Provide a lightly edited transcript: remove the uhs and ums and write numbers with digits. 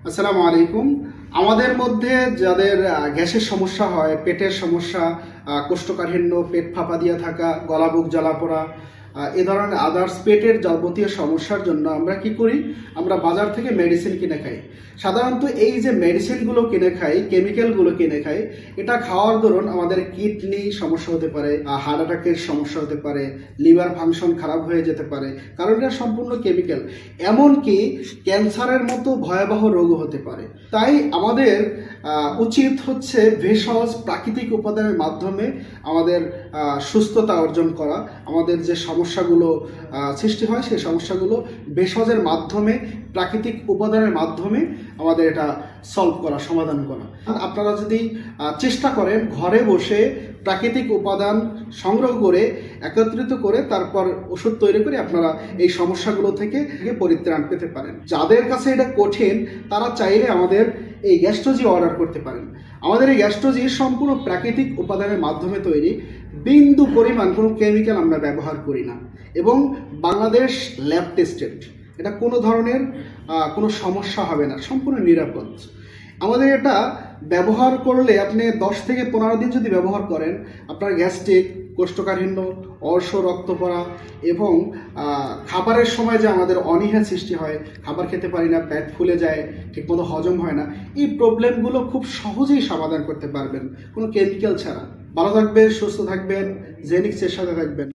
আসসালামু আলাইকুম। আমাদের মধ্যে যাদের গ্যাসের সমস্যা হয়, পেটের সমস্যা, কোষ্ঠকাঠিন্য, পেট ফাঁপা দিয়ে থাকা, গলা বুক জ্বালা পোড়া, এ ধরনের আদার্স পেটের যাবতীয় সমস্যার জন্য আমরা কি করি? আমরা বাজার থেকে মেডিসিন কিনে খাই। সাধারণত এই যে মেডিসিনগুলো কিনে খাই, কেমিক্যালগুলো কিনে খাই, এটা খাওয়ার দরুন আমাদের কিডনি সমস্যা হতে পারে, হার্ট অ্যাটাকের সমস্যা হতে পারে, লিভার ফাংশন খারাপ হয়ে যেতে পারে, কারণ এটা সম্পূর্ণ কেমিক্যাল। এমনকি ক্যান্সারের মতো ভয়াবহ রোগও হতে পারে। তাই আমাদের উচিত হচ্ছে ভেষজ প্রাকৃতিক উপাদানের মাধ্যমে আমাদের সুস্থতা অর্জন করা। আমাদের যে সমস্যাগুলো সৃষ্টি হয় সেই সমস্যাগুলো ভেষজের মাধ্যমে, প্রাকৃতিক উপাদানের মাধ্যমে আমাদের এটা সলভ করা, সমাধান করা। আপনারা যদি চেষ্টা করেন ঘরে বসে প্রাকৃতিক উপাদান সংগ্রহ করে একত্রিত করে তারপর ওষুধ তৈরি করে আপনারা এই সমস্যাগুলো থেকে পরিত্রাণ পেতে পারেন। যাদের কাছে এটা কঠিন তারা চাইলে আমাদের এই গ্যাস্ট্রোজি অর্ডার করতে পারেন। আমাদের এই গ্যাস্ট্রোজি সম্পূর্ণ প্রাকৃতিক উপাদানের মাধ্যমে তৈরি, বিন্দু পরিমাণ কোনো কেমিক্যাল আমরা ব্যবহার করি না এবং বাংলাদেশ ল্যাব টেস্টেড। এটা কোনো ধরনের কোনো সমস্যা হবে না, সম্পূর্ণ নিরাপদ। আমাদের এটা ব্যবহার করলে আপনি 10 থেকে 15 দিন যদি ব্যবহার করেন, আপনার গ্যাস্ট্রিক, কোষ্ঠকাঠিন্য, অর্শ, রক্ত পড়া এবং খাবারের সময় যে আমাদের অনীহা সৃষ্টি হয়, খাবার খেতে পারি না, পেট ফুলে যায়, ঠিকমতো হজম হয় না, এই প্রবলেমগুলো খুব সহজেই সমাধান করতে পারবেন কোনো কেমিক্যাল ছাড়া। ভালো থাকবেন, সুস্থ থাকবেন, জেনিক্সের সাথে থাকবেন।